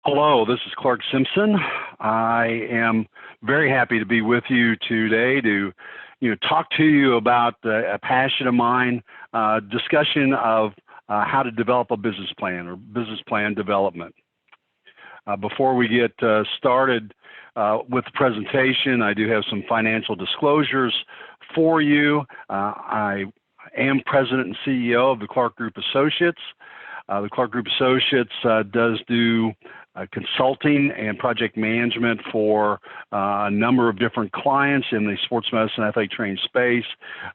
Hello, this is Clark Simpson. I am very happy to be with you today to talk to you about a passion of mine, discussion of how to develop a business plan or business plan development. Before we get started with the presentation, I do have some financial disclosures for you. I am President and CEO of the Clark Group Associates. The Clark Group Associates does do consulting and project management for a number of different clients in the sports medicine athletic training space,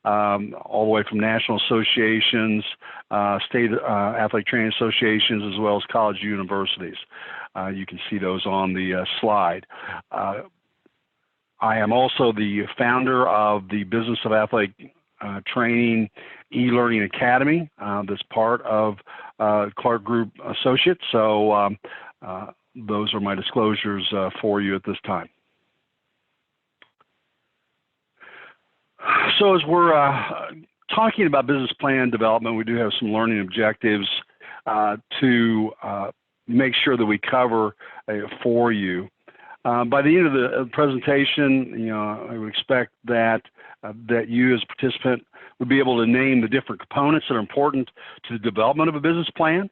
all the way from national associations, state athletic training associations, as well as college universities. You can see those on the slide. I am also the founder of the Business of Athletic Training e-learning academy that's part of Clark Group Associates. So those are my disclosures for you at this time. So as we're talking about business plan development, we do have some learning objectives to make sure that we cover for you. By the end of the presentation, I would expect that you as a participant would be able to name the different components that are important to the development of a business plan,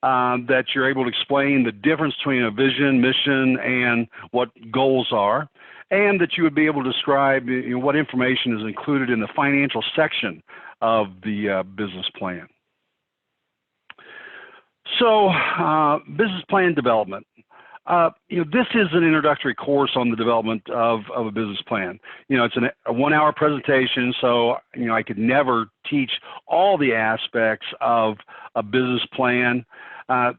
that you're able to explain the difference between a vision, mission, and what goals are, and that you would be able to describe what information is included in the financial section of the business plan. So, business plan development. This is an introductory course on the development of a business plan. It's a 1-hour presentation, so I could never teach all the aspects of a business plan.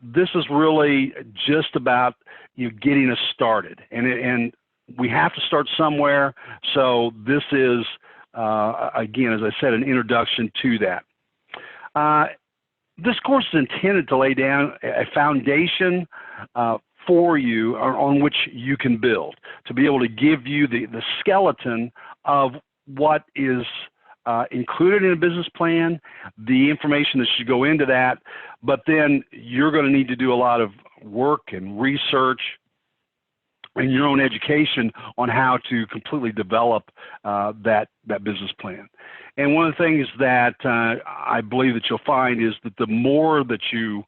This is really just about getting us started, and we have to start somewhere. So this is again, as I said, an introduction to that. This course is intended to lay down a foundation for you on which you can build, to be able to give you the skeleton of what is included in a business plan, the information that should go into that, but then you're going to need to do a lot of work and research and your own education on how to completely develop that business plan. And one of the things that I believe that you'll find is that the more that you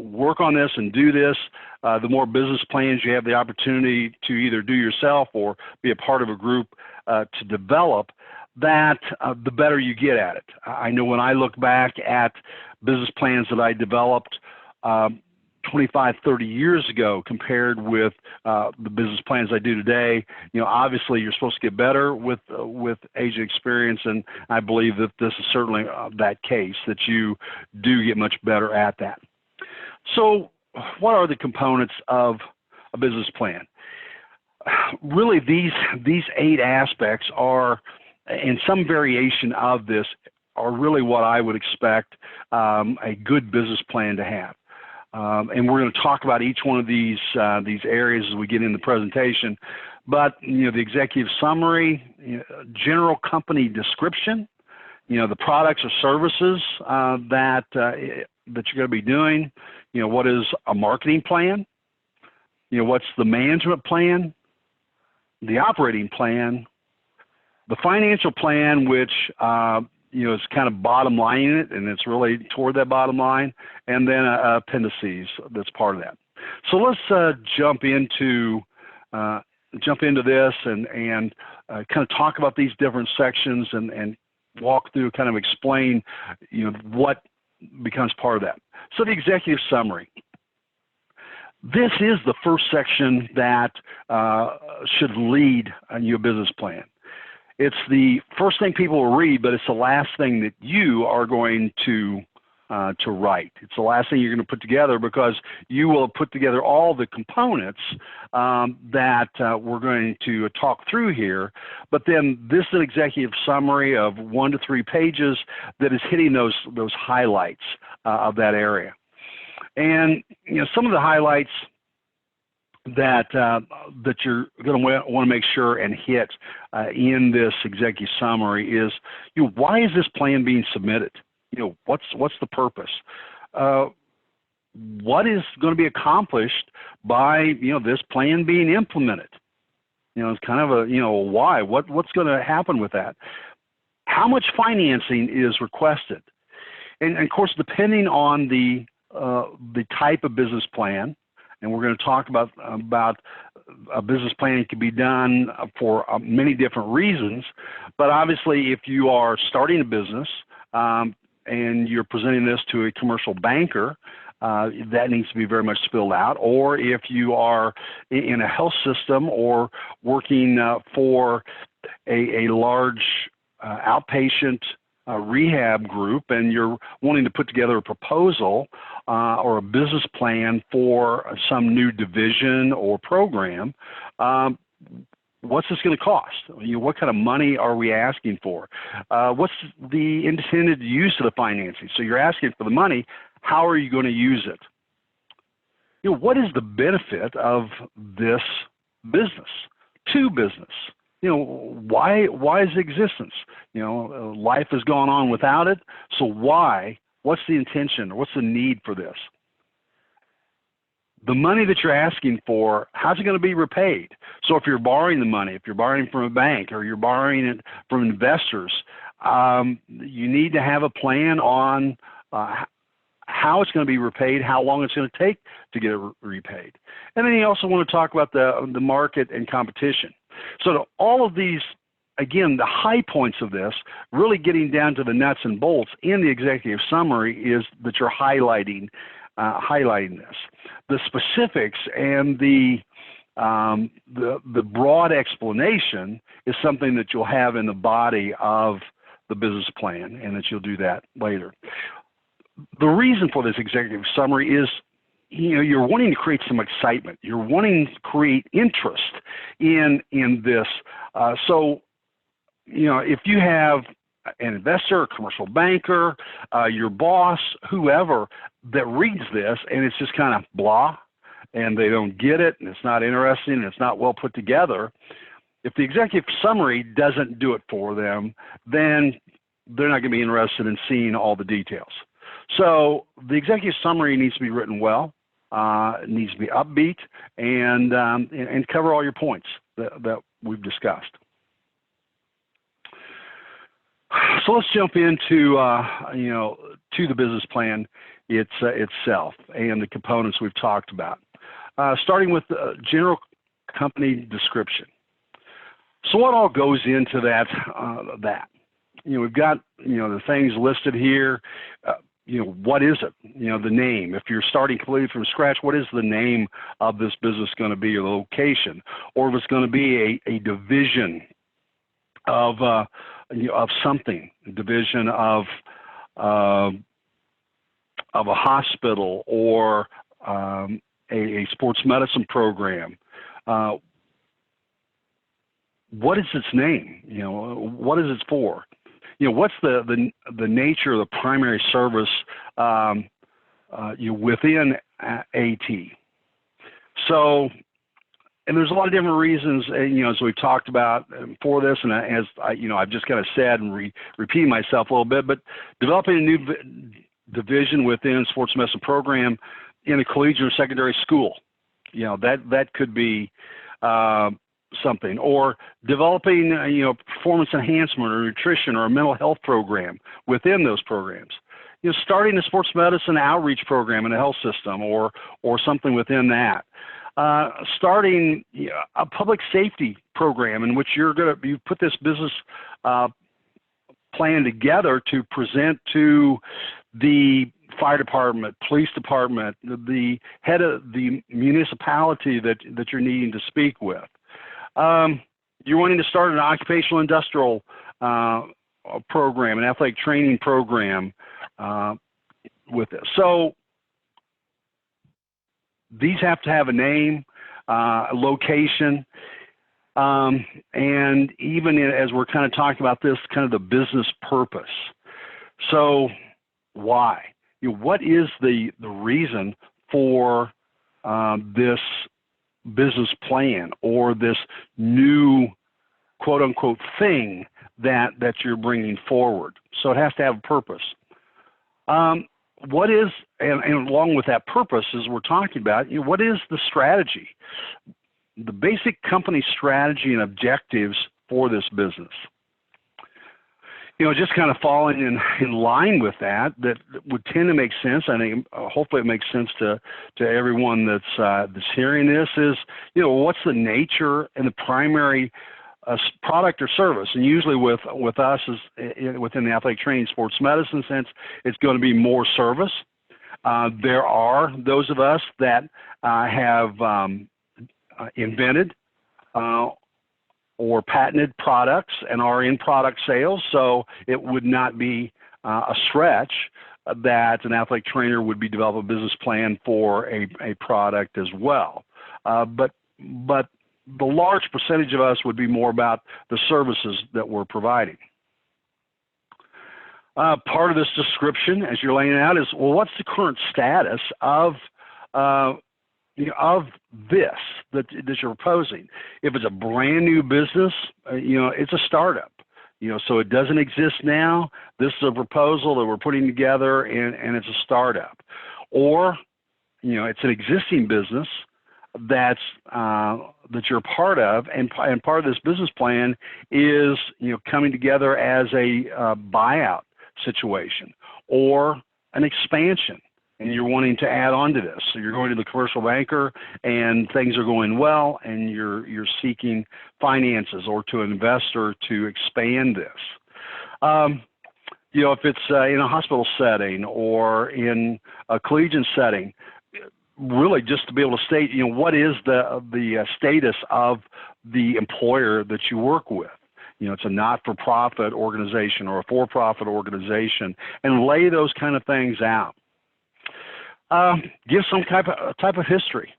work on this and do this, the more business plans you have the opportunity to either do yourself or be a part of a group to develop, that the better you get at it. I know when I look back at business plans that I developed 25, 30 years ago compared with the business plans I do today, obviously you're supposed to get better with age and experience, and I believe that this is certainly that case, that you do get much better at that. So what are the components of a business plan? Really, these 8 aspects are, in some variation of this, are really what I would expect a good business plan to have. And we're going to talk about each one of these areas as we get in the presentation. But the executive summary, general company description, the products or services that you're going to be doing. What is a marketing plan? What's the management plan? The operating plan, the financial plan, which is kind of bottom lining it, and it's really toward that bottom line, and then appendices that's part of that. So let's jump into this and kind of talk about these different sections and walk through, kind of explain what becomes part of that. So the executive summary. This is the first section that should lead your business plan. It's the first thing people will read, but it's the last thing that you are going to write. It's the last thing you're going to put together, because you will put together all the components that we're going to talk through here. But then this is an executive summary of 1 to 3 pages that is hitting those highlights of that area. And some of the highlights that you're going to want to make sure and hit in this executive summary is, why is this plan being submitted? What's the purpose? what is going to be accomplished by, this plan being implemented? It's kind of a, why, what's going to happen with that? How much financing is requested? And of course, depending on the type of business plan, and we're going to talk about a business plan can be done for many different reasons, but obviously if you are starting a business and you're presenting this to a commercial banker, that needs to be very much spelled out. Or if you are in a health system or working for a large outpatient rehab group and you're wanting to put together a proposal or a business plan for some new division or program, what's this going to cost? What kind of money are we asking for? What's the intended use of the financing? So you're asking for the money. How are you going to use it? What is the benefit of this business to business? Why is existence? Life has gone on without it. So why? What's the intention? What's the need for this? The money that you're asking for, how's it going to be repaid? So if you're borrowing the money, if you're borrowing from a bank or you're borrowing it from investors, you need to have a plan on how it's going to be repaid, how long it's going to take to get it repaid. And then you also want to talk about the market and competition. So to all of these, again, the high points of this, really getting down to the nuts and bolts in the executive summary is that you're highlighting this. The specifics and the broad explanation is something that you'll have in the body of the business plan, and that you'll do that later. The reason for this executive summary is, you're wanting to create some excitement. You're wanting to create interest in this. So, if you have an investor, a commercial banker, your boss, whoever that reads this and it's just kind of blah, and they don't get it, and it's not interesting, and it's not well put together, if the executive summary doesn't do it for them, then they're not going to be interested in seeing all the details. So the executive summary needs to be written well. It needs to be upbeat and cover all your points that we've discussed. So let's jump into to the business plan itself and the components we've talked about. Starting with the general company description. So what all goes into that? We've got the things listed here. What is it? The name. If you're starting completely from scratch, what is the name of this business going to be, or the location? Or if it's going to be a division of something, a division of a hospital or a sports medicine program. What is its name? What is it for? What's the nature of the primary service within AT? So, and there's a lot of different reasons, as we've talked about for this, and as I've just kind of said and repeating myself a little bit, but developing a new division within sports medicine program in a collegiate or secondary school, that could be something, or developing performance enhancement or nutrition or a mental health program within those programs. Starting a sports medicine outreach program in a health system or something within that. Starting a public safety program in which you put this business plan together to present to the fire department, police department, the head of the municipality that you're needing to speak with. You're wanting to start an occupational industrial program, an athletic training program with this. So these have to have a name, a location, and even as we're kind of talking about this, kind of the business purpose. So why? What is the reason for this business plan or this new quote unquote thing that you're bringing forward? So it has to have a purpose. what is, and along with that purpose, as we're talking about, what is the strategy, the basic company strategy and objectives for this business? Just kind of falling in line with that would tend to make sense. I think hopefully it makes sense to everyone that's hearing this is, what's the nature and the primary product or service? And usually with us within the athletic training sports medicine sense, it's going to be more service. There are those of us that have invented or patented products and are in product sales, so it would not be a stretch that an athletic trainer would be develop a business plan for a product as well. But the large percentage of us would be more about the services that we're providing. Part of this description, as you're laying it out, is, well, what's the current status of this that you're proposing? If it's a brand new business, it's a startup. So it doesn't exist now. This is a proposal that we're putting together, and it's a startup. Or, it's an existing business that you're a part of, and part of this business plan is, coming together as a buyout situation or an expansion, and you're wanting to add on to this. So you're going to the commercial banker and things are going well, and you're seeking finances or to an investor to expand this. If it's in a hospital setting or in a collegiate setting, really just to be able to state, what is the status of the employer that you work with. It's a not-for-profit organization or a for-profit organization, and lay those kind of things out. Give some type of history.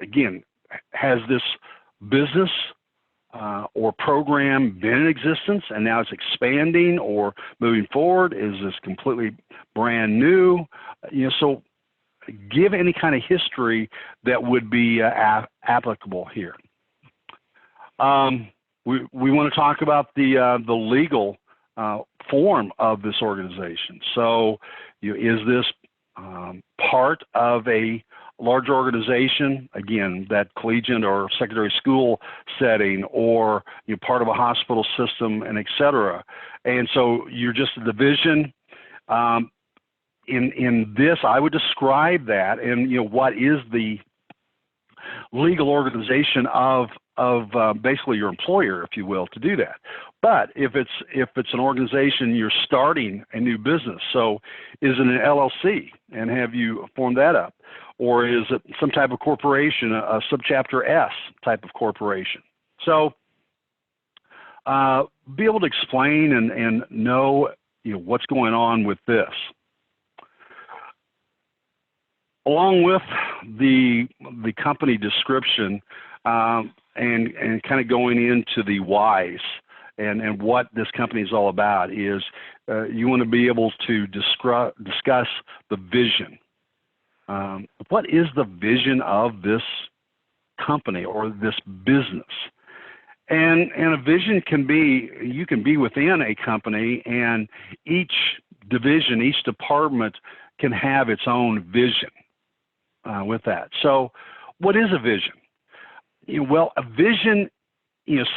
Again, has this business or program been in existence and now it's expanding or moving forward? Is this completely brand new? So give any kind of history that would be applicable here. We want to talk about the legal form of this organization. So, is this part of a larger organization, again, that collegiate or secondary school setting, or part of a hospital system, and et cetera? And so you're just a division. In this, I would describe that, and what is the legal organization of basically your employer, if you will, to do that. But if it's an organization, you're starting a new business. So is it an LLC, and have you formed that up? Or is it some type of corporation, a subchapter S type of corporation? So be able to explain and know what's going on with this. Along with the company description, and kind of going into the whys and what this company is all about, is you want to be able to discuss the vision. What is the vision of this company or this business? And a vision can be, you can be within a company, and each division, each department can have its own vision with that. So what is a vision? Well, a vision,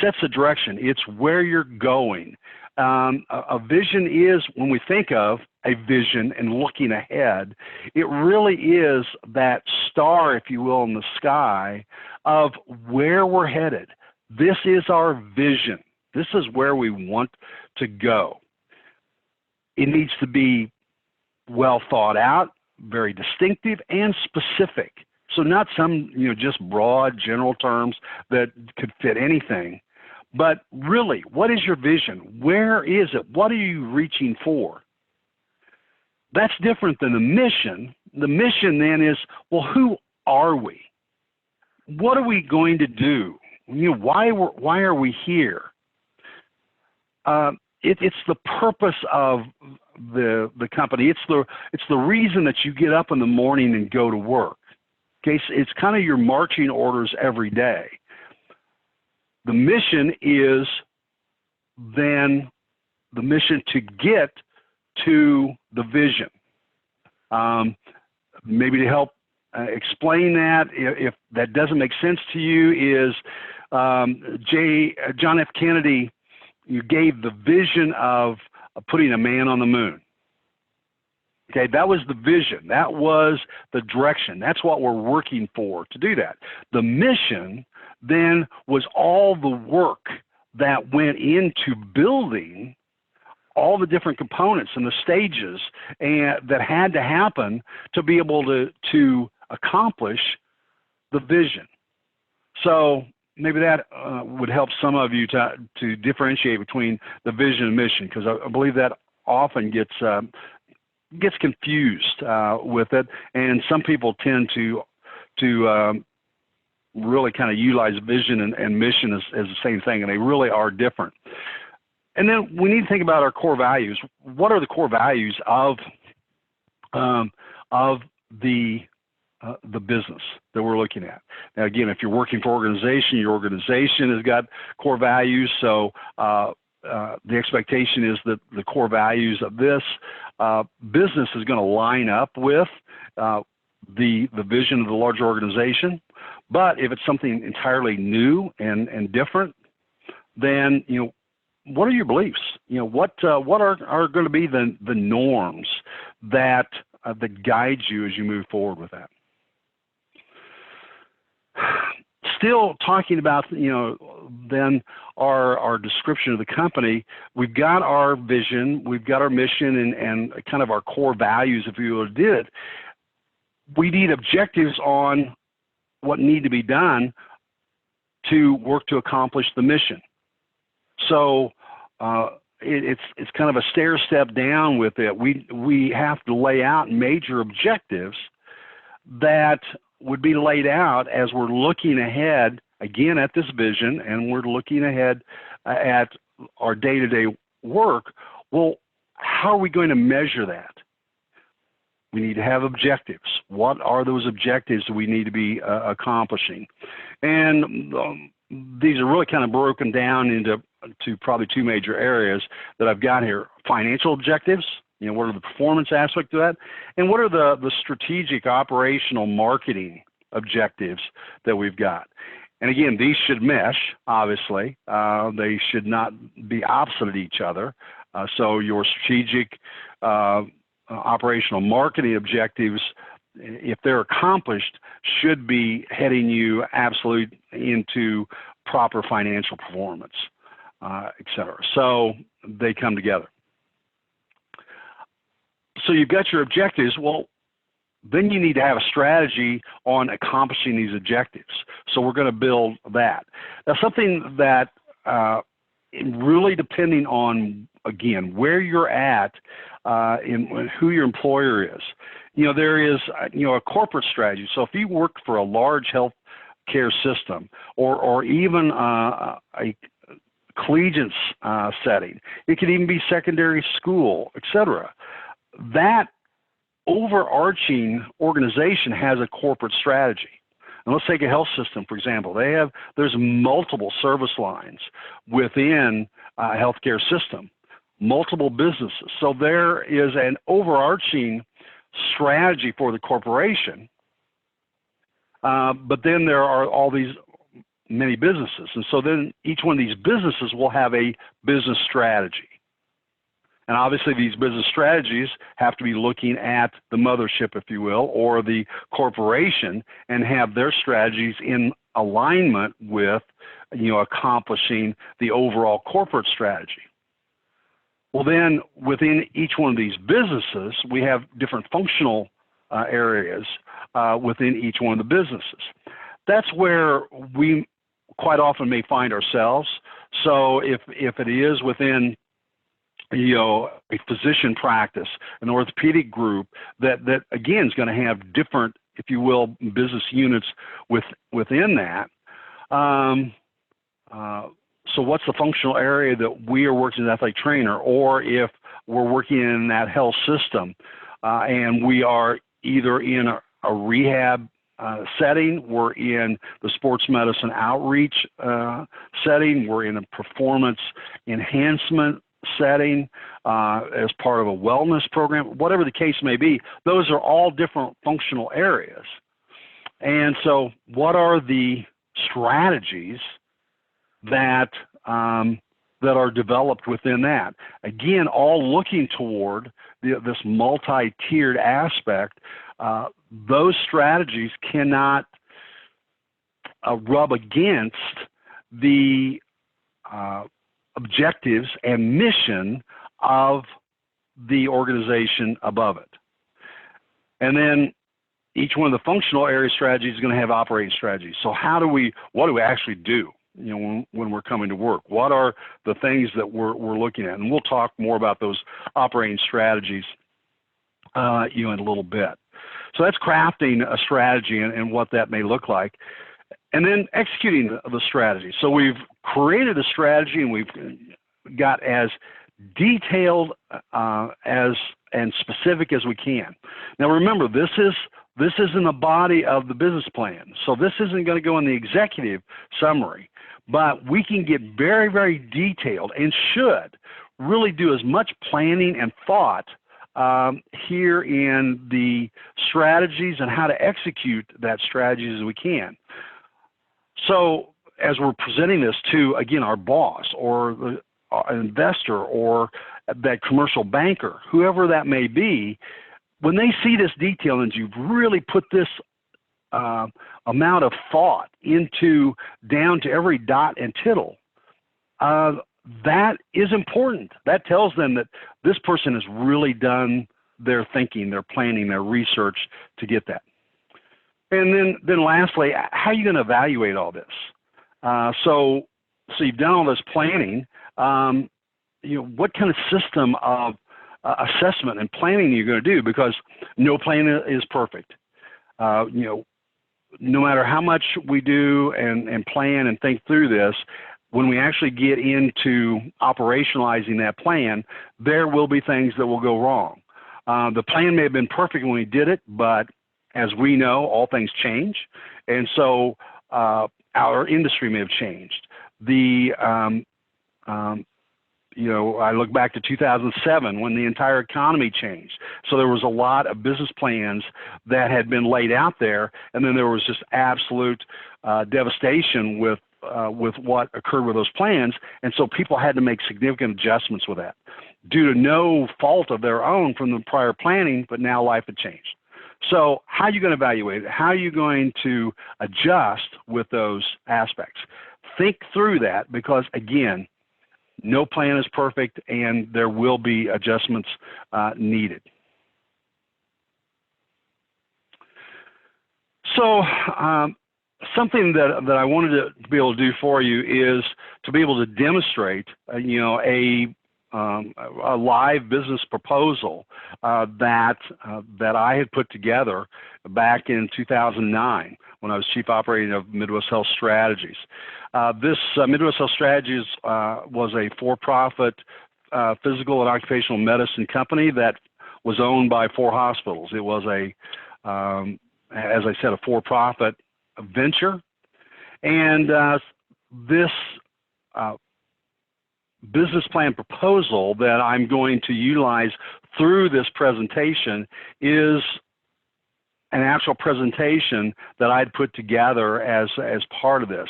sets a direction. It's where you're going. A vision is, when we think of a vision and looking ahead, it really is that star, if you will, in the sky of where we're headed. This is our vision. This is where we want to go. It needs to be well thought out, very distinctive, and specific. So not some, just broad general terms that could fit anything, but really, what is your vision? Where is it? What are you reaching for? That's different than the mission. The mission then is, well, who are we? What are we going to do? Why are we here? It's the purpose of the company. It's the reason that you get up in the morning and go to work. Okay, so it's kind of your marching orders every day. The mission is then the mission to get to the vision. Maybe to help explain that, if that doesn't make sense to you, is John F. Kennedy, you gave the vision of putting a man on the moon. Okay, that was the vision. That was the direction. That's what we're working for, to do that. The mission then was all the work that went into building all the different components and the stages that had to happen to be able to accomplish the vision. So maybe that would help some of you to differentiate between the vision and mission, because I believe that often gets confused with it, and some people tend to really kind of utilize vision and mission as the same thing, and they really are different. And then we need to think about our core values. What are the core values of the business that we're looking at? Now, again, if you're working for your organization has got core values. So the expectation is that the core values of this business is going to line up with the vision of the larger organization. But if it's something entirely new and different, then, you know, what are your beliefs? You know, what are going to be the norms that guide you as you move forward with that? Still talking about, you know, then our description of the company, we've got our vision, we've got our mission, and kind of our core values, if you did. We need objectives on what need to be done to work to accomplish the mission. So it's kind of a stair step down with it. We have to lay out major objectives that would be laid out as we're looking ahead, again, at this vision, and we're looking ahead at our day-to-day work. Well, how are we going to measure that? We need to have objectives. What are those objectives that we need to be accomplishing? And these are really kind of broken down into probably two major areas that I've got here. Financial objectives, you know, what are the performance aspects of that? And what are the strategic, operational, marketing objectives that we've got? And again, these should mesh, obviously. They should not be opposite of each other. So your strategic, operational, marketing objectives, if they're accomplished, should be heading you absolutely into proper financial performance, et cetera. So they come together. So you've got your objectives. Well, then you need to have a strategy on accomplishing these objectives. So we're going to build that. Now, something that really depending on, again, where you're at and who your employer is. You know, there is, you know, a corporate strategy. So if you work for a large health care system or even a collegiate setting, it could even be secondary school, et cetera. That overarching organization has a corporate strategy. And let's take a health system, for example. There's multiple service lines within a healthcare system, multiple businesses. So there is an overarching strategy for the corporation, but then there are all these many businesses. And so then each one of these businesses will have a business strategy. And obviously these business strategies have to be looking at the mothership, if you will, or the corporation, and have their strategies in alignment with, you know, accomplishing the overall corporate strategy. Well, then within each one of these businesses, we have different functional areas within each one of the businesses. That's where we quite often may find ourselves. So if it is within, you know, a physician practice, an orthopedic group, that again is going to have different, if you will, business units within that. So what's the functional area that we are working as an athletic trainer, or if we're working in that health system and we are either in a rehab setting, we're in the sports medicine outreach setting, we're in a performance enhancement setting, as part of a wellness program, whatever the case may be, those are all different functional areas. And so what are the strategies that, that are developed within that? Again, all looking toward this multi-tiered aspect. Those strategies cannot rub against the objectives and mission of the organization above it. And then each one of the functional area strategies is going to have operating strategies. So what do we actually do, you know, when we're coming to work? What are the things that we're looking at? And we'll talk more about those operating strategies, you know, in a little bit. So that's crafting a strategy and what that may look like. And then executing the strategy. So we've created a strategy and we've got as detailed and specific as we can. Now remember, this is in the body of the business plan. So this isn't going to go in the executive summary, but we can get very, very detailed and should really do as much planning and thought here in the strategies and how to execute that strategy as we can. So as we're presenting this to, again, our boss or an investor or that commercial banker, whoever that may be, when they see this detail and you've really put this amount of thought into down to every dot and tittle, that is important. That tells them that this person has really done their thinking, their planning, their research to get that. And then lastly, how are you going to evaluate all this? So you've done all this planning. You know, what kind of system of assessment and planning are you going to do? Because no plan is perfect. You know, no matter how much we do and plan and think through this, when we actually get into operationalizing that plan, there will be things that will go wrong. The plan may have been perfect when we did it, but as we know, all things change. And so our industry may have changed. You know, I look back to 2007 when the entire economy changed. So there was a lot of business plans that had been laid out there, and then there was just absolute devastation with what occurred with those plans. And so people had to make significant adjustments with that due to no fault of their own from the prior planning, but now life had changed. So how are you going to evaluate it? How are you going to adjust with those aspects? Think through that because, again, no plan is perfect and there will be adjustments needed. So something that I wanted to be able to do for you is to be able to demonstrate, you know, a live business proposal that I had put together back in 2009 when I was Chief Operating of Midwest Health Strategies. This Midwest Health Strategies was a for-profit physical and occupational medicine company that was owned by 4 hospitals. It was as I said, a for-profit venture, and this business plan proposal that I'm going to utilize through this presentation is an actual presentation that I'd put together as part of this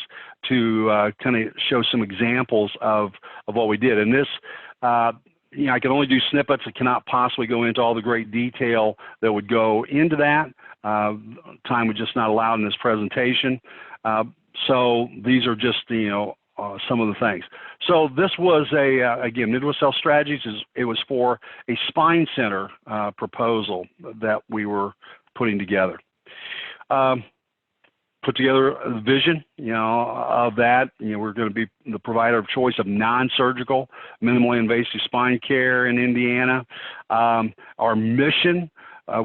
to kind of show some examples of what we did. And this, you know, I can only do snippets. I cannot possibly go into all the great detail that would go into that. Time would just not allow in this presentation. So these are just, you know, some of the things. So this was again, Midwest Health Strategies, it was for a spine center proposal that we were putting together. Put together a vision, you know, of that. You know, we're going to be the provider of choice of non-surgical, minimally invasive spine care in Indiana. Our mission,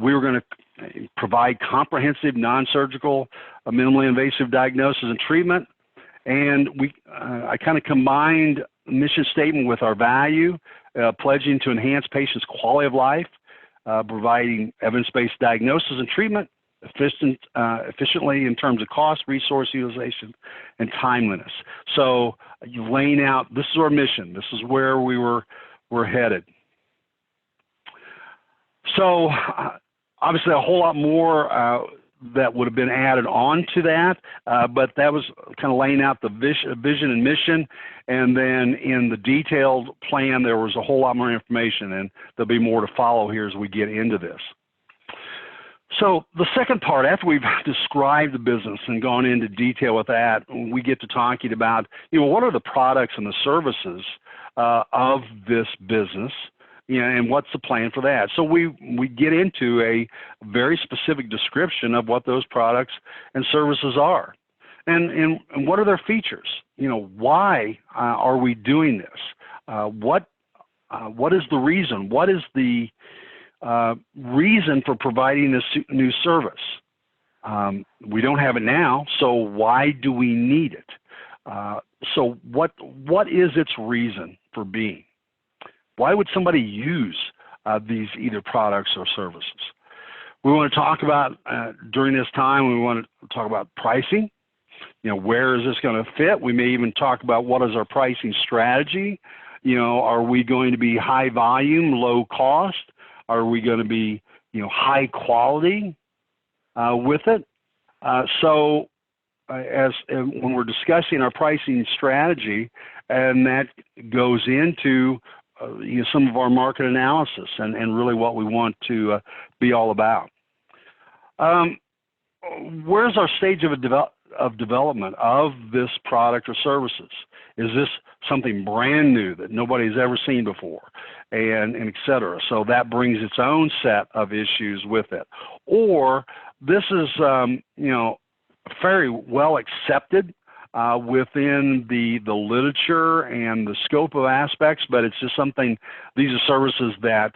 we were going to provide comprehensive non-surgical, minimally invasive diagnosis and treatment. And I kind of combined mission statement with our value, pledging to enhance patients' quality of life, providing evidence-based diagnosis and treatment efficiently in terms of cost, resource utilization, and timeliness. So laying out, this is our mission. This is where we were we're headed. So obviously a whole lot more that would have been added on to that, but that was kind of laying out the vision and mission, and then in the detailed plan there was a whole lot more information, and there'll be more to follow here as we get into this. So the second part, after we've described the business and gone into detail with that, we get to talking about, what are the products and the services of this business, and what's the plan for that? So we get into a very specific description of what those products and services are, and what are their features? Why are we doing this? What is the reason? What is the reason for providing this new service? We don't have it now, so why do we need it? So what is its reason for being? Why would somebody use these either products or services? We want to talk about, during this time, we want to talk about pricing. Where is this going to fit? We may even talk about what is our pricing strategy. Are we going to be high volume, low cost? Are we going to be, high quality with it? So when we're discussing our pricing strategy, and that goes into some of our market analysis and really what we want to be all about. Where's our stage of development of this product or services? Is this something brand new that nobody's ever seen before, and et cetera? So that brings its own set of issues with it. Or this is, very well accepted within the literature and the scope of aspects, but it's just something, these are services that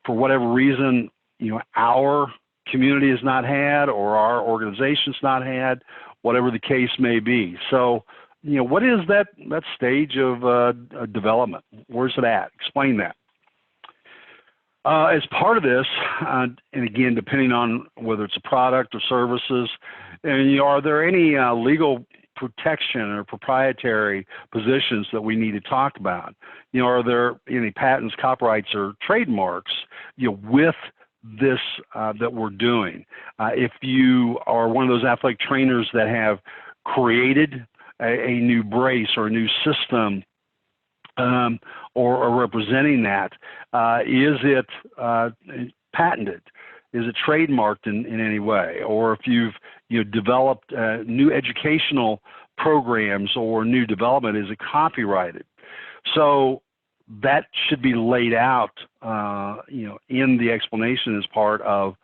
for whatever reason, our community has not had, or our organization's not had, whatever the case may be. So, what is that stage of development? Where's it at? Explain that. As part of this, and again, depending on whether it's a product or services, and are there any legal protection or proprietary positions that we need to talk about? Are there any patents, copyrights, or trademarks, with this that we're doing? If you are one of those athletic trainers that have created a new brace or a new system, or representing that, is it patented? Is it trademarked in any way? Or if you've developed new educational programs or new development, is it copyrighted? So that should be laid out, in the explanation as part of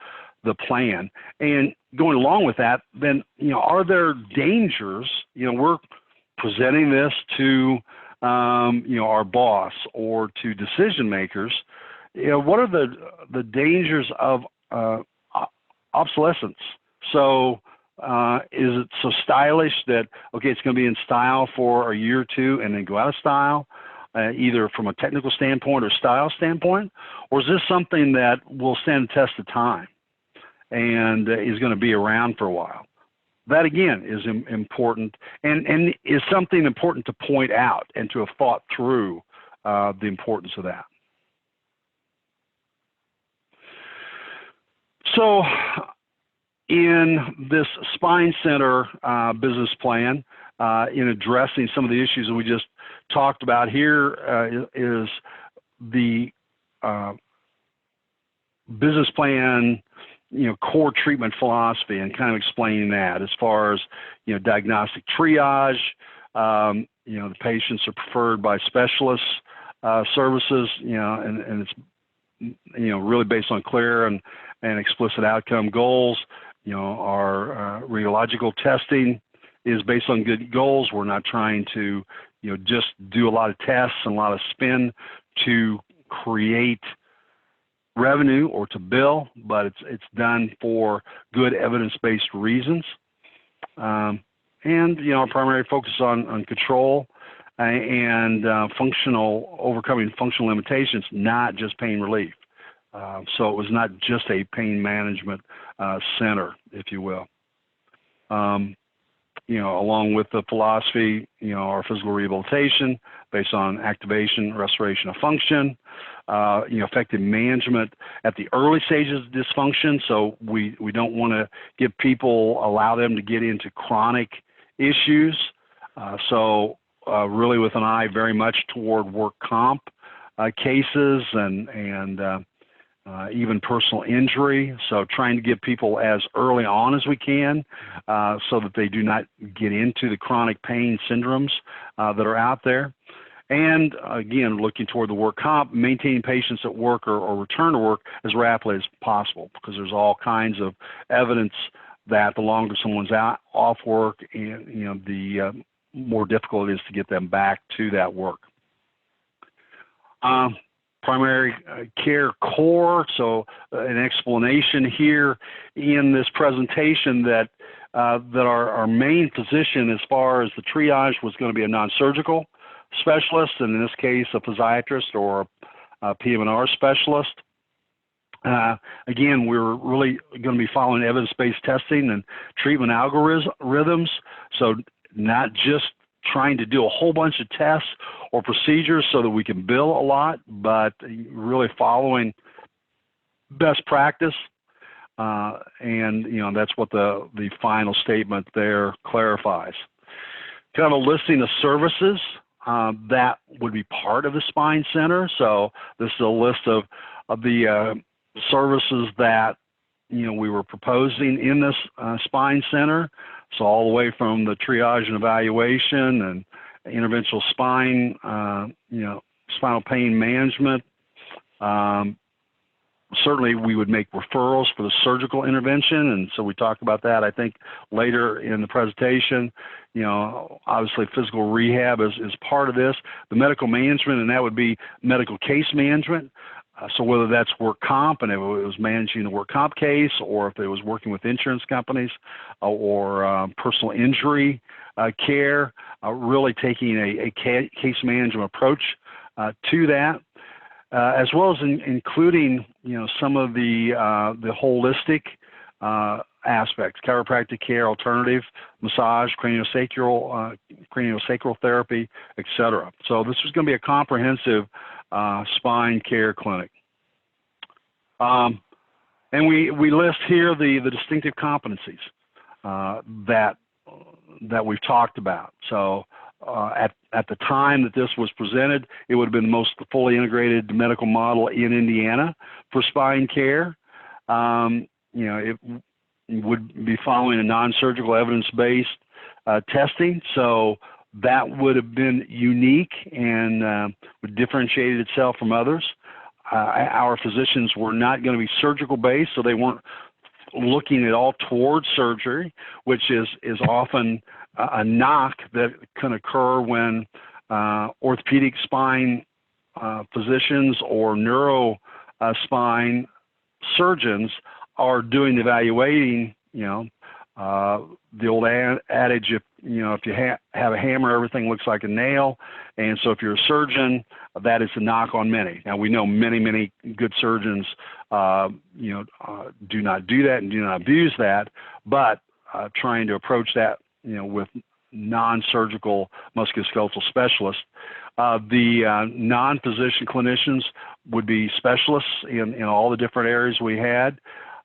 the plan. And going along with that, then, are there dangers? We're presenting this to, our boss or to decision makers. What are the dangers of obsolescence? So is it so stylish that, okay, it's going to be in style for a year or two and then go out of style, either from a technical standpoint or style standpoint? Or is this something that will stand the test of time and is going to be around for a while? That, again, is important and is something important to point out and to have thought through the importance of that. So in this Spine Center business plan, in addressing some of the issues that we just talked about here, is the business plan, core treatment philosophy, and kind of explaining that as far as, diagnostic triage, the patients are preferred by specialist services, and it's, really based on clear and explicit outcome goals. Our radiological testing is based on good goals. We're not trying to, just do a lot of tests and a lot of spin to create revenue or to bill, but it's done for good evidence-based reasons. And our primary focus on control and overcoming functional limitations, not just pain relief. So it was not just a pain management center, if you will. along with the philosophy, our physical rehabilitation based on activation, restoration of function, effective management at the early stages of dysfunction. So we don't want to give people, allow them to get into chronic issues. So really with an eye very much toward work comp cases and even personal injury. So trying to get people as early on as we can so that they do not get into the chronic pain syndromes that are out there. And again, looking toward the work comp, maintaining patients at work or return to work as rapidly as possible, because there's all kinds of evidence that the longer someone's off work, and the more difficult it is to get them back to that work. Primary care core, so an explanation here in this presentation that our main physician as far as the triage was going to be a non-surgical specialist, and in this case a physiatrist or a PM&R specialist. Again, we're really going to be following evidence-based testing and treatment algorithms, so not just trying to do a whole bunch of tests or procedures so that we can bill a lot, but really following best practice. And that's what the final statement there clarifies. Kind of a listing of services that would be part of the spine center. So this is a list of the services that we were proposing in this spine center. So all the way from the triage and evaluation and interventional spine, spinal pain management. Certainly we would make referrals for the surgical intervention, and so we talked about that, I think, later in the presentation. Obviously physical rehab is part of this. The medical management, and that would be medical case management. So whether that's work comp, and if it was managing the work comp case, or if it was working with insurance companies, or personal injury care, really taking a case management approach to that, as well as including some of the holistic aspects: chiropractic care, alternative massage, craniosacral therapy, etc. So this is going to be a comprehensive spine care clinic. And we list here the distinctive competencies that we've talked about. So at the time that this was presented, it would have been the most fully integrated medical model in Indiana for spine care. It would be following a non-surgical evidence-based testing. So that would have been unique and would differentiate itself from others. Our physicians were not going to be surgical based, so they weren't looking at all towards surgery, which is often a knock that can occur when orthopedic spine physicians or neuro spine surgeons are doing the evaluating. The old adage, if you have a hammer, everything looks like a nail. And so if you're a surgeon, that is a knock on many. Now, we know many good surgeons, do not do that and do not abuse that, but trying to approach that, with non-surgical musculoskeletal specialists. The non-physician clinicians would be specialists in all the different areas we had,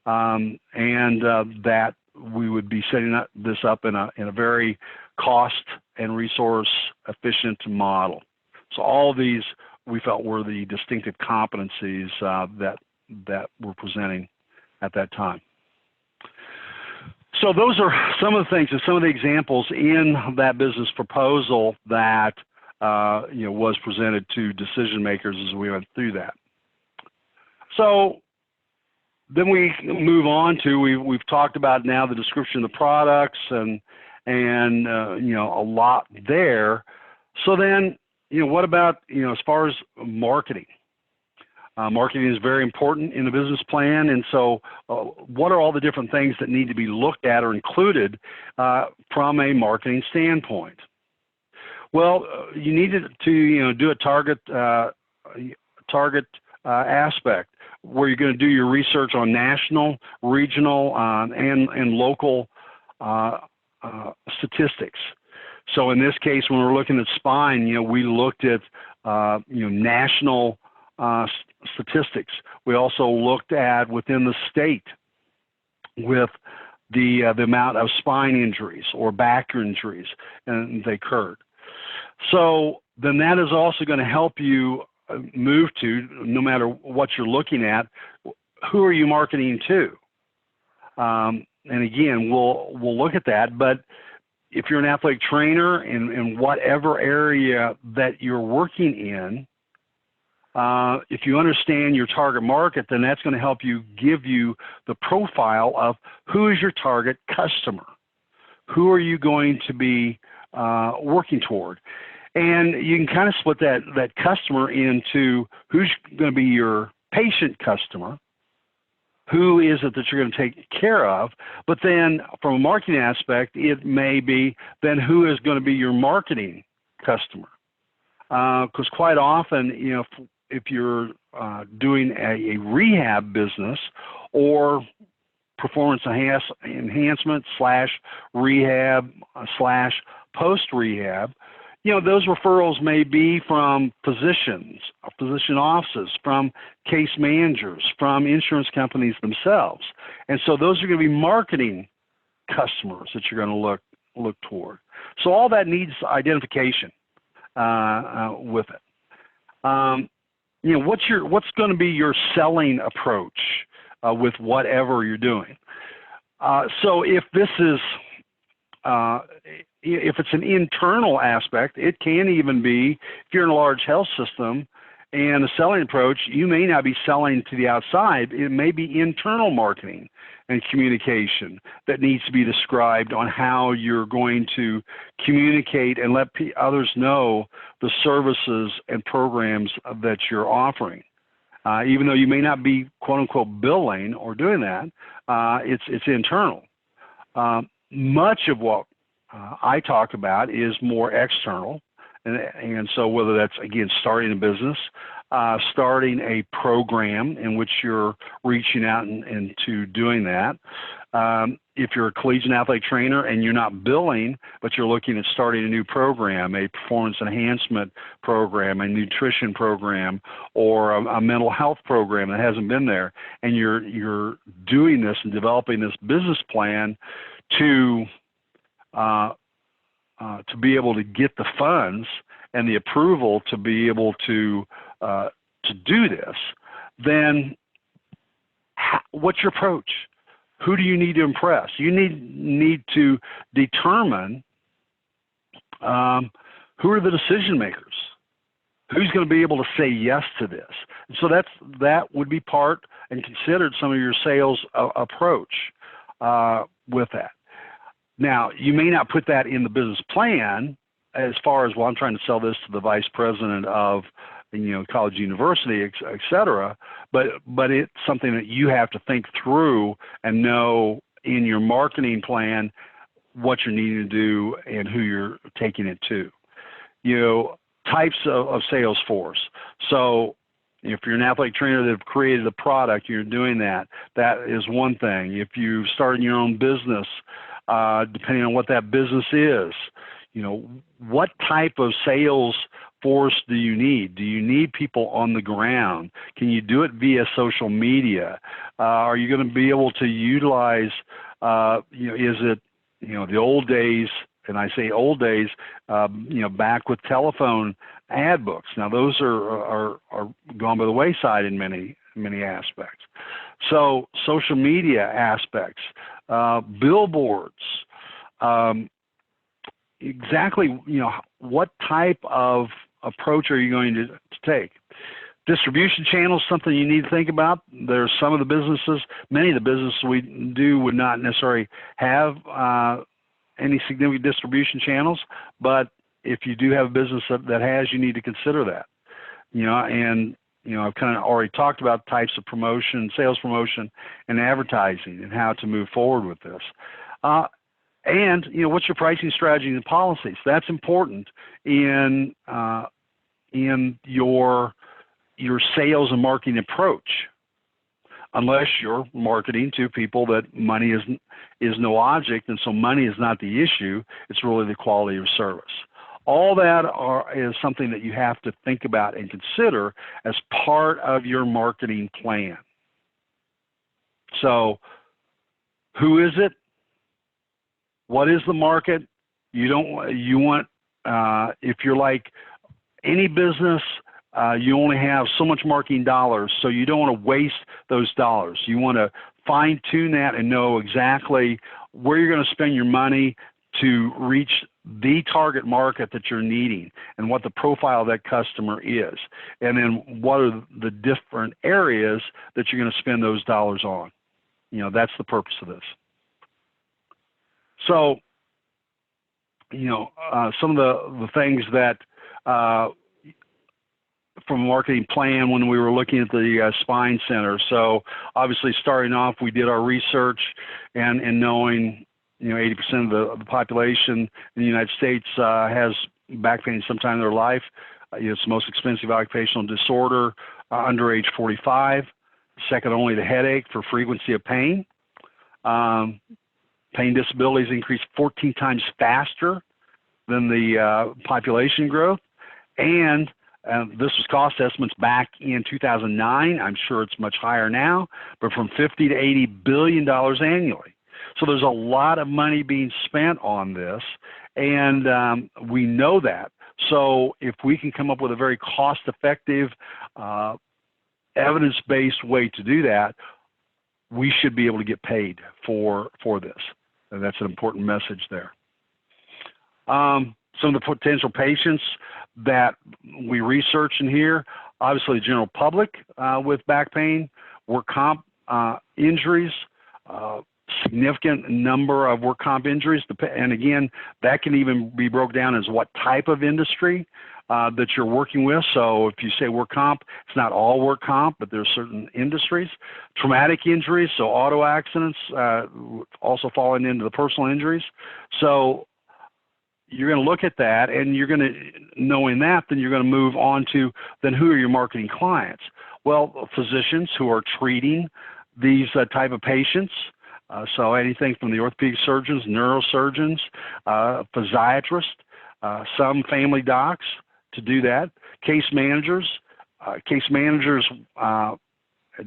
and that we would be setting this up in a very cost and resource efficient model. So all of these we felt were the distinctive competencies that we're presenting at that time. So those are some of the things and some of the examples in that business proposal that was presented to decision makers as we went through that. So then we move on to, we've talked about now the description of the products and a lot there. So then, what about, as far as marketing? Marketing is very important in the business plan, and so what are all the different things that need to be looked at or included from a marketing standpoint? Well, you need to do a target aspect, where you're going to do your research on national, regional, and local statistics. So in this case, when we're looking at spine, we looked at national statistics. We also looked at within the state with the amount of spine injuries or back injuries and they occurred. So then that is also going to help you move to, no matter what you're looking at, who are you marketing to? And again, we'll look at that. But if you're an athletic trainer in whatever area that you're working in, if you understand your target market, then that's going to help you give you the profile of who is your target customer. Who are you going to be working toward? And you can kind of split that customer into who's going to be your patient customer, who is it that you're going to take care of, but then from a marketing aspect, it may be then who is going to be your marketing customer. Because quite often, if you're doing a rehab business or performance enhancement / rehab / post-rehab, those referrals may be from physicians, physician offices, from case managers, from insurance companies themselves. And so those are going to be marketing customers that you're going to look toward. So all that needs identification with it. What's going to be your selling approach with whatever you're doing? So if this is if it's an internal aspect, it can even be, if you're in a large health system and the selling approach, you may not be selling to the outside. It may be internal marketing and communication that needs to be described on how you're going to communicate and let others know the services and programs that you're offering. Even though you may not be quote unquote billing or doing that, it's internal. Much of what I talk about is more external, and so whether that's, again, starting a business, starting a program in which you're reaching out into doing that. If you're a collegiate athletic trainer and you're not billing, but you're looking at starting a new program, a performance enhancement program, a nutrition program, or a mental health program that hasn't been there, and you're doing this and developing this business plan to be able to get the funds and the approval to be able to do this, then what's your approach? Who do you need to impress? You need to determine who are the decision makers. Who's going to be able to say yes to this? And so that would be part and considered some of your sales approach with that. Now, you may not put that in the business plan as far as, well, I'm trying to sell this to the vice president of, college, university, et cetera, but it's something that you have to think through and know in your marketing plan what you're needing to do and who you're taking it to. Types of sales force. So if you're an athletic trainer that have created a product, you're doing that is one thing. If you start your own business, depending on what that business is, what type of sales force do you need? Do you need people on the ground? Can you do it via social media? Are you going to be able to utilize, is it, the old days, and I say old days, back with telephone ad books. Now those are gone by the wayside in many aspects. So social media aspects, billboards, exactly, what type of approach are you going to take? Distribution channels, something you need to think about. There's some of the businesses, many of the businesses we do would not necessarily have any significant distribution channels, but if you do have a business that has, you need to consider that. I've kind of already talked about types of promotion, sales promotion, and advertising, and how to move forward with this. And what's your pricing strategy and policies? That's important in your sales and marketing approach. unless you're marketing to people that money is no object, and so money is not the issue. It's really the quality of service. All that is something that you have to think about and consider as part of your marketing plan. So, who is it? What is the market? You want, if you're like any business, you only have so much marketing dollars, so you don't want to waste those dollars. You want to fine tune that and know exactly where you're going to spend your money to reach the target market that you're needing and what the profile of that customer is. And then what are the different areas that you're going to spend those dollars on. You know, that's the purpose of this. So, you know, some of the things that from a marketing plan when we were looking at the spine center. So obviously starting off, we did our research and knowing, you know, 80% of the population in the United States has back pain sometime in their life. It's the most expensive occupational disorder under age 45, second only to headache for frequency of pain. Pain disabilities increase 14 times faster than the population growth. And this was cost estimates back in 2009. I'm sure it's much higher now, but from $50 to $80 billion annually. So there's a lot of money being spent on this, and we know that. So if we can come up with a very cost-effective, evidence-based way to do that, we should be able to get paid for this. And that's an important message there. Some of the potential patients that we research in here, obviously the general public with back pain, work comp injuries, significant number of work comp injuries, and again, that can even be broken down as what type of industry that you're working with. So if you say work comp, it's not all work comp, but there's certain industries. Traumatic injuries, so auto accidents, also falling into the personal injuries. So you're going to look at that, and you're going to, knowing that, then you're going to move on to, then who are your marketing clients? Well, physicians who are treating these type of patients. So anything from the orthopedic surgeons, neurosurgeons, physiatrists, some family docs to do that. Case managers,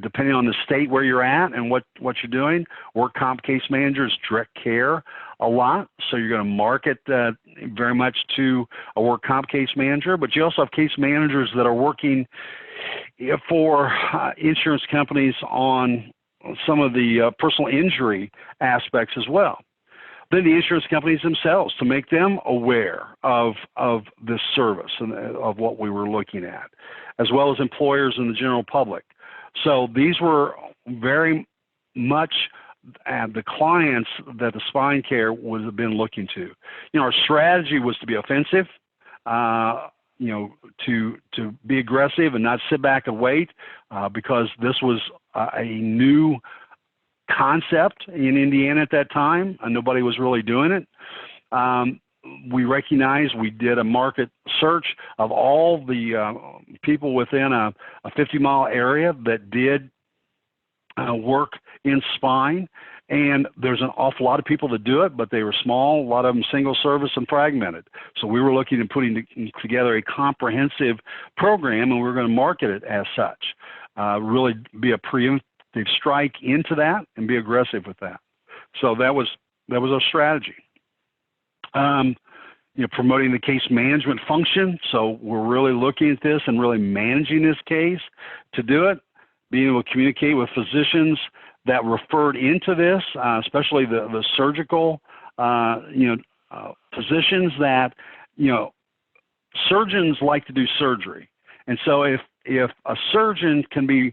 depending on the state where you're at and what you're doing, work comp case managers direct care a lot. So you're going to market very much to a work comp case manager, but you also have case managers that are working for insurance companies on some of the personal injury aspects as well. Then the insurance companies themselves, to make them aware of this service and of what we were looking at, as well as employers and the general public. So these were very much the clients that the spine care would have been looking to. You know, our strategy was to be offensive, you know, to be aggressive and not sit back and wait, because this was a new concept in Indiana at that time, and nobody was really doing it. We recognized, we did a market search of all the people within a 50-mile area that did work in spine, and there's an awful lot of people that do it, but they were small, a lot of them single service and fragmented. So we were looking at putting together a comprehensive program, and we were going to market it as such. Really be a preemptive strike into that and be aggressive with that. So that was our strategy. You know, promoting the case management function. So we're really looking at this and really managing this case to do it. Being able to communicate with physicians that referred into this, especially the surgical, physicians that, you know, surgeons like to do surgery. And so if a surgeon can be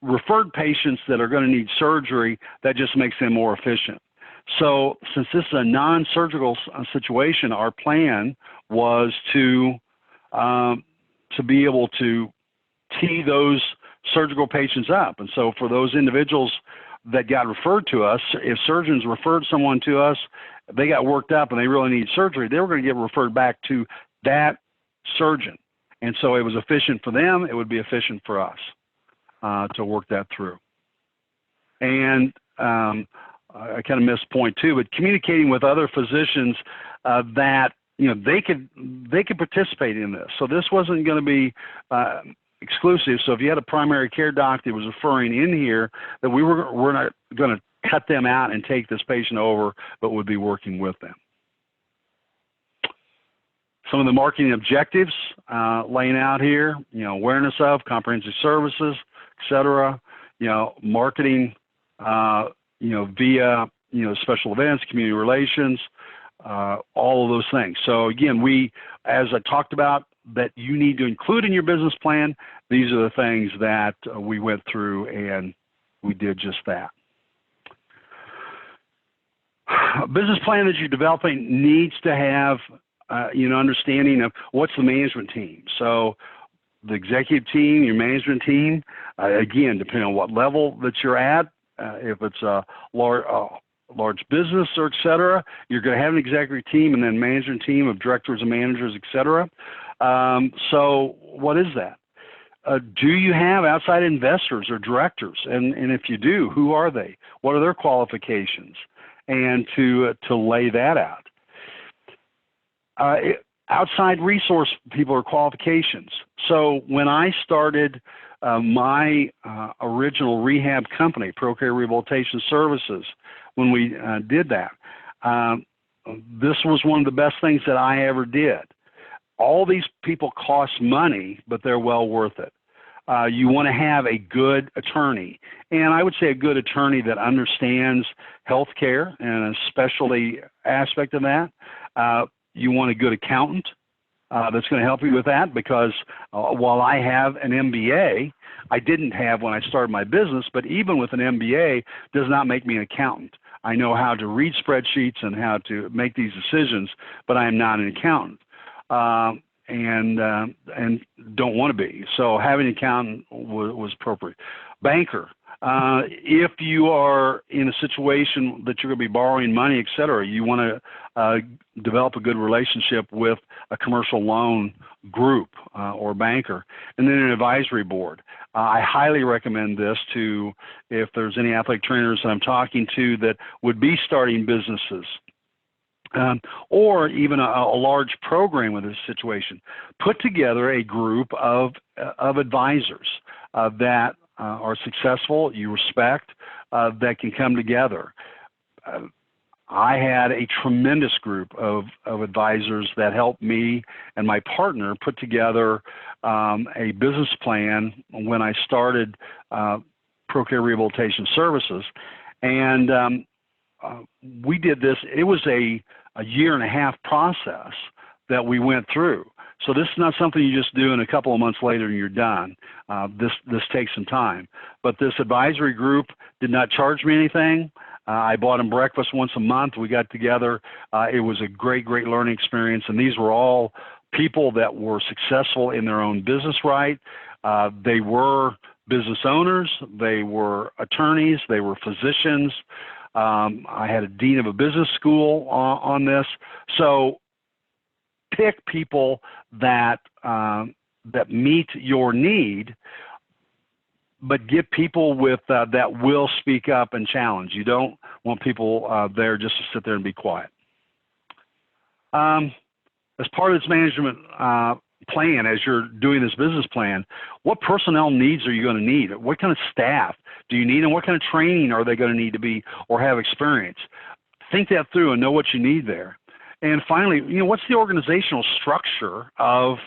referred patients that are going to need surgery, that just makes them more efficient. So since this is a non-surgical situation, our plan was to be able to tee those surgical patients up. And so for those individuals that got referred to us, if surgeons referred someone to us, they got worked up and they really need surgery, they were going to get referred back to that surgeon. And so it was efficient for them, it would be efficient for us to work that through. And I kind of missed point two, but communicating with other physicians that they could participate in this. So this wasn't going to be exclusive. So if you had a primary care doc that was referring in here, that we're not going to cut them out and take this patient over, but would be working with them. Some of the marketing objectives laying out here, awareness of comprehensive services, et cetera, marketing, via, special events, community relations, all of those things. So again, as I talked about, that you need to include in your business plan, these are the things that we went through, and we did just that. A business plan that you're developing needs to have understanding of what's the management team. So the executive team, your management team, again, depending on what level that you're at, if it's a large business or et cetera, you're going to have an executive team and then management team of directors and managers, et cetera. So what is that? Do you have outside investors or directors? And if you do, who are they? What are their qualifications? And to lay that out. Outside resource people or qualifications. So when I started my original rehab company, ProCare Rehabilitation Services, when we did that, this was one of the best things that I ever did. All these people cost money, but they're well worth it. You want to have a good attorney, and I would say a good attorney that understands healthcare and a specialty aspect of that. You want a good accountant that's going to help you with that, because while I have an MBA, I didn't have when I started my business, but even with an MBA does not make me an accountant. I know how to read spreadsheets and how to make these decisions, but I am not an accountant. And don't want to be. So having an accountant was appropriate. Banker, if you are in a situation that you're going to be borrowing money, et cetera, you want to develop a good relationship with a commercial loan group or banker. And then an advisory board. I highly recommend this to, if there's any athletic trainers that I'm talking to that would be starting businesses. Or even a large program with this situation. Put together a group of advisors that are successful, you respect, that can come together. I had a tremendous group of advisors that helped me and my partner put together a business plan when I started ProCare Rehabilitation Services. And we did this. It was a year-and-a-half process that we went through. So this is not something you just do and a couple of months later and you're done. This takes some time. But this advisory group did not charge me anything. I bought them breakfast once a month. We got together. It was a great, great learning experience. And these were all people that were successful in their own business right. They were business owners. They were attorneys. They were physicians. I had a dean of a business school on this. So pick people that meet your need, but get people with that will speak up and challenge. You don't want people there just to sit there and be quiet. As part of this management plan, as you're doing this business plan, what personnel needs are you going to need? What kind of staff do you need, and what kind of training are they going to need to be or have experience? Think that through and know what you need there. And finally, what's the organizational structure of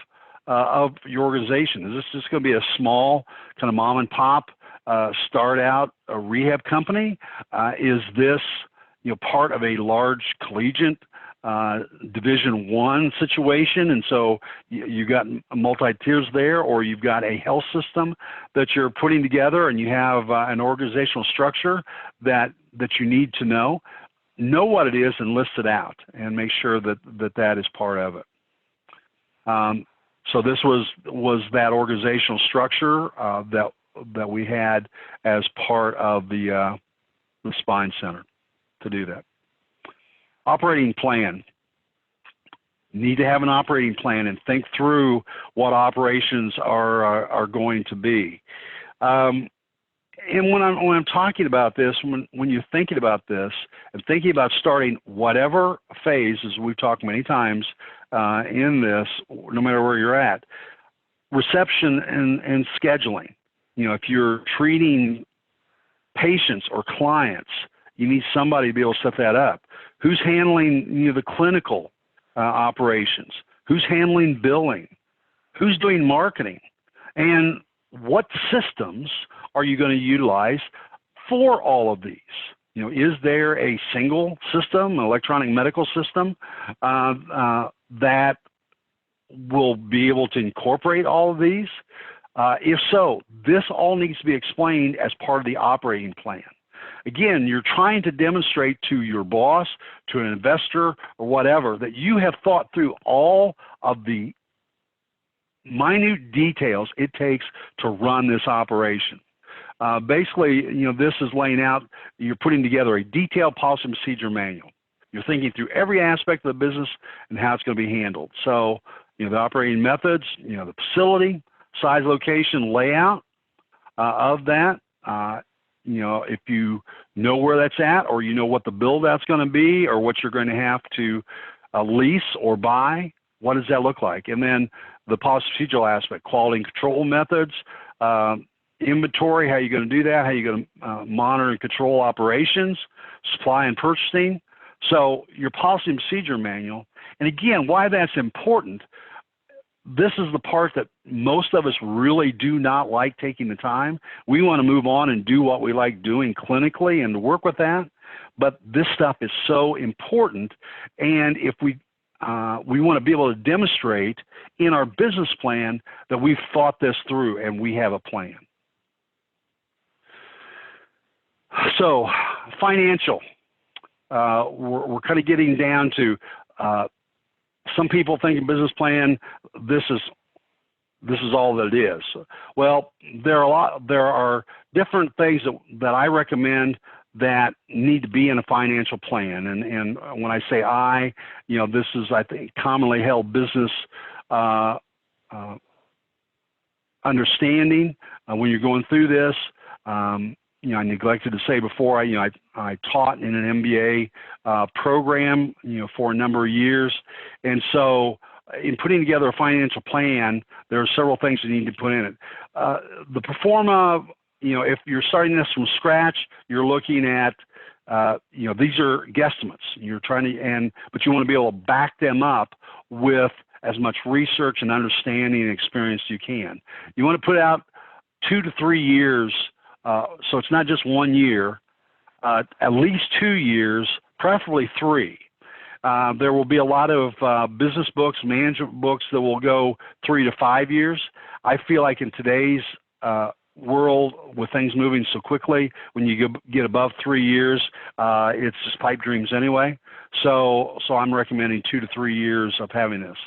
your organization? Is this just going to be a small kind of mom and pop start out a rehab company? Is this part of a large collegiate Division I situation, and so you got multi-tiers there, or you've got a health system that you're putting together, and you have an organizational structure that you need to know what it is and list it out, and make sure that is part of it. So this was that organizational structure that we had as part of the Spine Center to do that. Operating plan. Need to have an operating plan and think through what operations are going to be. And when I'm talking about this, when you're thinking about this and thinking about starting whatever phase, as we've talked many times in this, no matter where you're at, reception and scheduling. You know, if you're treating patients or clients, you need somebody to be able to set that up. Who's handling, you know, the clinical operations? Who's handling billing? Who's doing marketing? And what systems are you going to utilize for all of these? You know, is there a single system, an electronic medical system that will be able to incorporate all of these? If so, this all needs to be explained as part of the operating plan. Again, you're trying to demonstrate to your boss, to an investor, or whatever, that you have thought through all of the minute details it takes to run this operation. Basically, you know, this is laying out, you're putting together a detailed policy and procedure manual. You're thinking through every aspect of the business and how it's going to be handled. So, you know, the operating methods, you know, the facility, size, location, layout of that. You know, if you know where that's at, or you know what the build out's going to be, or what you're going to have to lease or buy, what does that look like? And then the policy procedural aspect, quality and control methods, inventory, how are you going to do that? How are you going to monitor and control operations, supply and purchasing? So your policy and procedure manual, and again, why that's important, this is the part that most of us really do not like taking the time. We want to move on and do what we like doing clinically and to work with that. But this stuff is so important. And if we want to be able to demonstrate in our business plan that we've thought this through and we have a plan. So financial, we're kind of getting down to some people think a business plan, this is all that it is. Well, there are different things that I recommend that need to be in a financial plan. And when I say you know, this is, I think, commonly held business understanding when you're going through this. You know, I neglected to say before, I taught in an MBA program, you know, for a number of years. And so in putting together a financial plan, there are several things you need to put in it. The pro forma, you know, if you're starting this from scratch, you're looking at, you know, these are guesstimates. You're trying to, but you want to be able to back them up with as much research and understanding and experience as you can. You want to put out 2 to 3 years. So it's not just 1 year, at least 2 years, preferably 3. There will be a lot of business books, management books that will go 3 to 5 years. I feel like in today's world, with things moving so quickly, when you get above 3 years, it's just pipe dreams anyway. So I'm recommending 2 to 3 years of having this.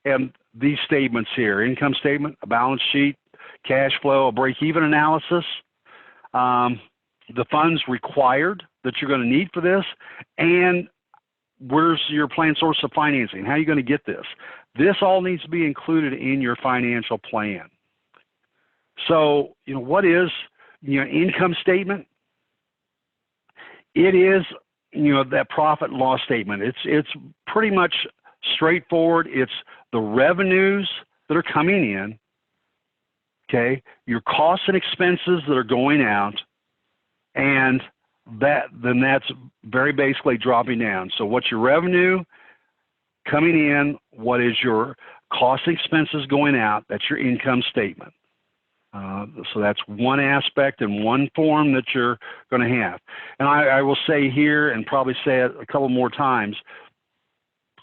And these statements here, income statement, a balance sheet, cash flow, a break-even analysis, the funds required that you're going to need for this, and where's your planned source of financing? How are you going to get this? This all needs to be included in your financial plan. So, you know, what is, you know, income statement? It is, you know, that profit and loss statement. It's pretty much straightforward. It's the revenues that are coming in, okay, your costs and expenses that are going out, and then that's very basically dropping down. So what's your revenue coming in? What is your cost and expenses going out? That's your income statement. So that's one aspect and one form that you're going to have. And I will say here, and probably say it a couple more times,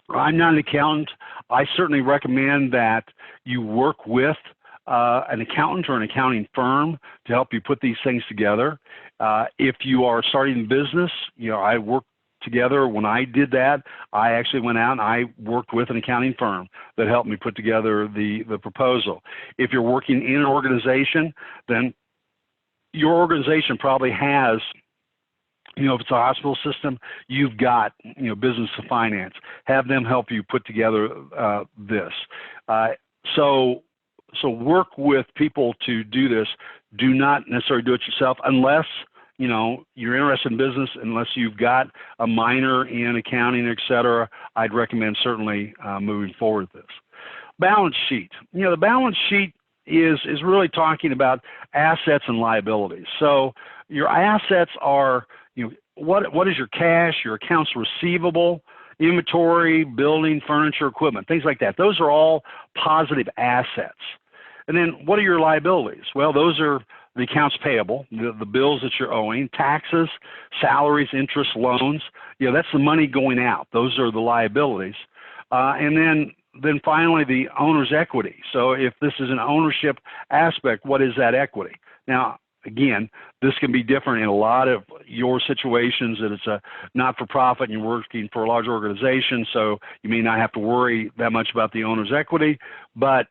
I'm not an accountant. I certainly recommend that you work with an accountant or an accounting firm to help you put these things together. If you are starting a business, you know, I worked together. When I did that, I actually went out and I worked with an accounting firm that helped me put together the proposal. If you're working in an organization, then your organization probably has, you know, if it's a hospital system, you've got, you know, business to finance. Have them help you put together this. So so work with people to do this. Do not necessarily do it yourself unless you're interested in business, unless you've got a minor in accounting, et cetera. I'd recommend certainly moving forward with this. Balance sheet. The balance sheet is really talking about assets and liabilities. So your assets are, what is your cash, your accounts receivable, inventory, building, furniture, equipment, things like that. Those are all positive assets. And then what are your liabilities? Well, those are the accounts payable, the bills that you're owing, taxes, salaries, interest, loans. That's the money going out. Those are the liabilities. And then finally, the owner's equity. So if this is an ownership aspect, what is that equity? Now, again, this can be different in a lot of your situations, that it's a not-for-profit and you're working for a large organization, so you may not have to worry that much about the owner's equity, but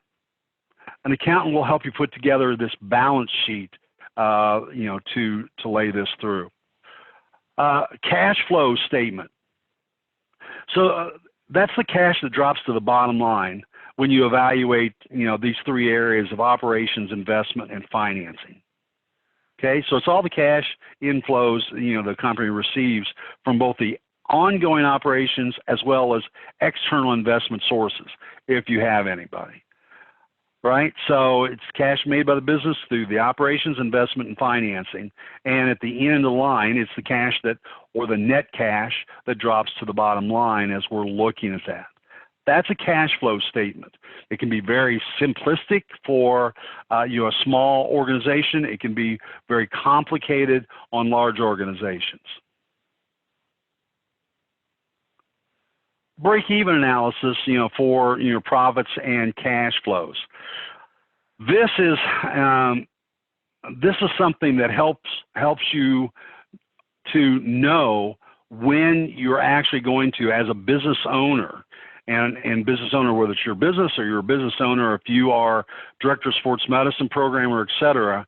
an accountant will help you put together this balance sheet, to lay this through. Cash flow statement. So that's the cash that drops to the bottom line when you evaluate, these three areas of operations, investment, and financing. Okay, so it's all the cash inflows, the company receives from both the ongoing operations as well as external investment sources, if you have anybody. Right, so it's cash made by the business through the operations, investment, and financing. And at the end of the line, it's the cash or the net cash that drops to the bottom line as we're looking at that. That's a cash flow statement. It can be very simplistic for a small organization. It can be very complicated on large organizations. Break-even analysis, for your profits and cash flows. This is something that helps you to know when you're actually going to, as a business owner, and business owner, whether it's your business or you're a business owner, if you are director of sports medicine programmer, et cetera,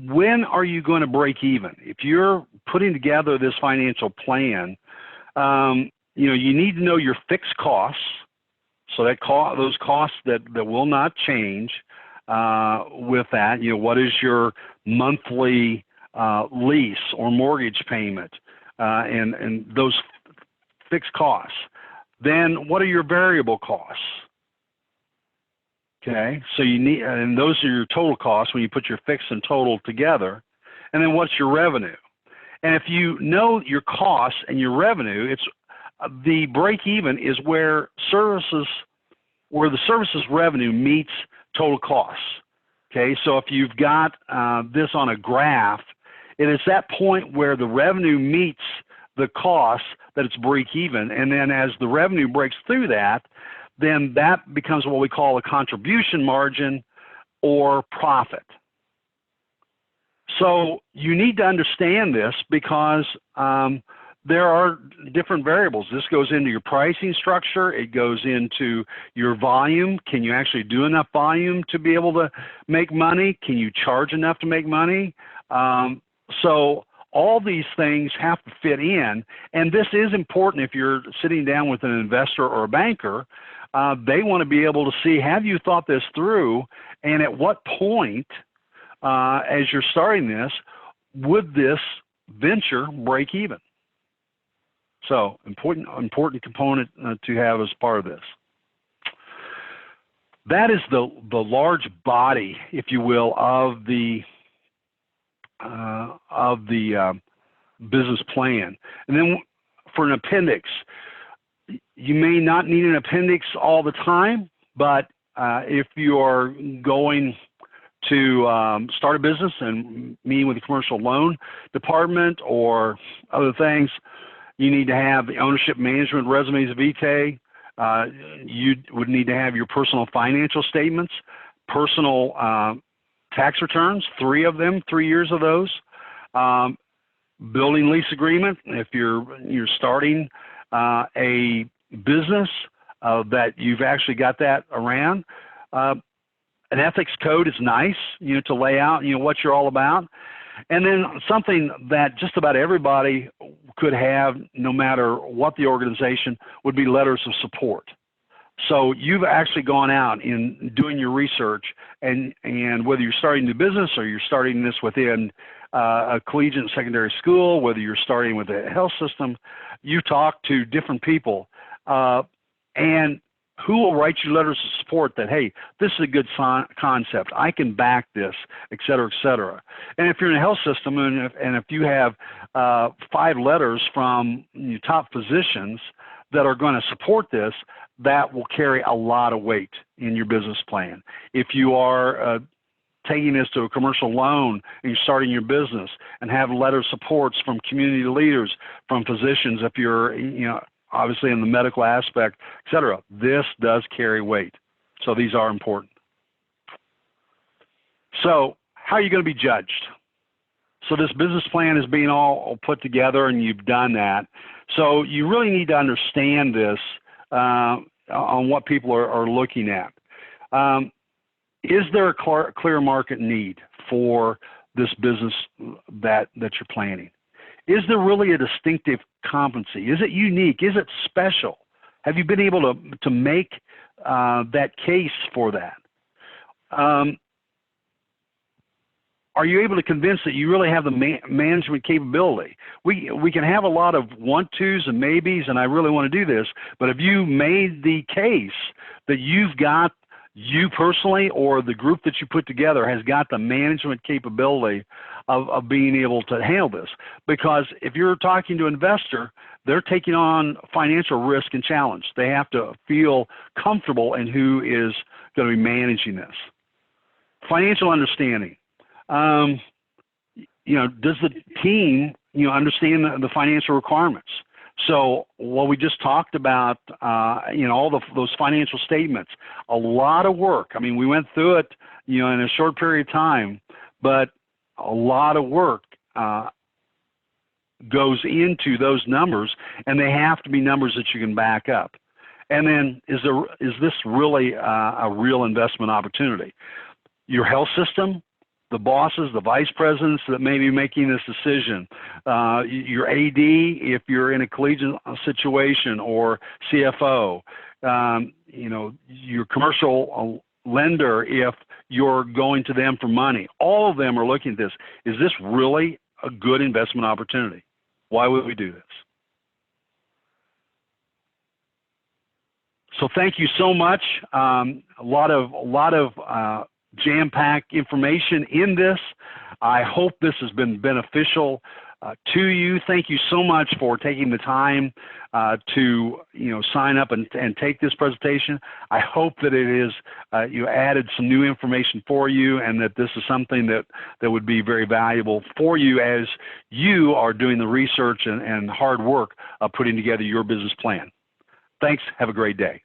when are you going to break even? If you're putting together this financial plan, you need to know your fixed costs, so that those costs that will not change with that. What is your monthly lease or mortgage payment, and those fixed costs. Then what are your variable costs? Okay, so you need, and those are your total costs when you put your fixed and total together. And then what's your revenue? And if you know your costs and your revenue, it's the break even is where the services revenue meets total costs. Okay, so if you've got this on a graph, it is that point where the revenue meets the costs that it's break even, and then as the revenue breaks through that, then that becomes what we call a contribution margin or profit. So you need to understand this because there are different variables. This goes into your pricing structure. It goes into your volume. Can you actually do enough volume to be able to make money? Can you charge enough to make money? So all these things have to fit in, and this is important if you're sitting down with an investor or a banker. They want to be able to see, have you thought this through, and at what point, as you're starting this, would this venture break even? So important component to have as part of this. That is the large body, if you will, of the business plan. And then for an appendix, you may not need an appendix all the time, but if you are going to start a business and meeting with the commercial loan department or other things, you need to have the ownership management resumes vitae. You would need to have your personal financial statements, personal tax returns, 3 of them, 3 years of those, building lease agreement if you're starting a business that you've actually got that around. An ethics code is nice, to lay out, what you're all about. And then something that just about everybody could have, no matter what the organization, would be letters of support. So you've actually gone out in doing your research, and whether you're starting a new business or you're starting this within a collegiate and secondary school, whether you're starting with a health system, you talk to different people, and who will write you letters of support that, hey, this is a good concept, I can back this, et cetera, et cetera. And if you're in a health system, and if you have 5 letters from top physicians that are going to support this, that will carry a lot of weight in your business plan. If you are taking this to a commercial loan and you're starting your business and have letter supports from community leaders, from physicians, if you're obviously in the medical aspect, et cetera, this does carry weight. So these are important. So how are you going to be judged? So this business plan is being all put together, and you've done that. So you really need to understand this on what people are looking at. Is there a clear market need for this business that you're planning? Is there really a distinctive competency? Is it unique? Is it special? Have you been able to make that case for that? Are you able to convince that you really have the management capability? We can have a lot of want-tos and maybes, and I really want to do this, but have you made the case that you personally or the group that you put together has got the management capability of being able to handle this? Because if you're talking to an investor, they're taking on financial risk and challenge. They have to feel comfortable in who is going to be managing this. Financial understanding. Does the team, understand the financial requirements? So what we just talked about, all those financial statements, a lot of work. I mean, we went through it, in a short period of time, but a lot of work goes into those numbers, and they have to be numbers that you can back up. And then, is this really a real investment opportunity? Your health system, the bosses, the vice presidents that may be making this decision, your AD if you're in a collegiate situation, or CFO, your commercial lender if you're going to them for money. All of them are looking at this. Is this really a good investment opportunity? Why would we do this? So thank you so much. A lot of jam-packed information in this. I hope this has been beneficial to you. Thank you so much for taking the time to sign up and take this presentation. I hope that it is added some new information for you, and that this is something that would be very valuable for you as you are doing the research and hard work of putting together your business plan. Thanks. Have a great day.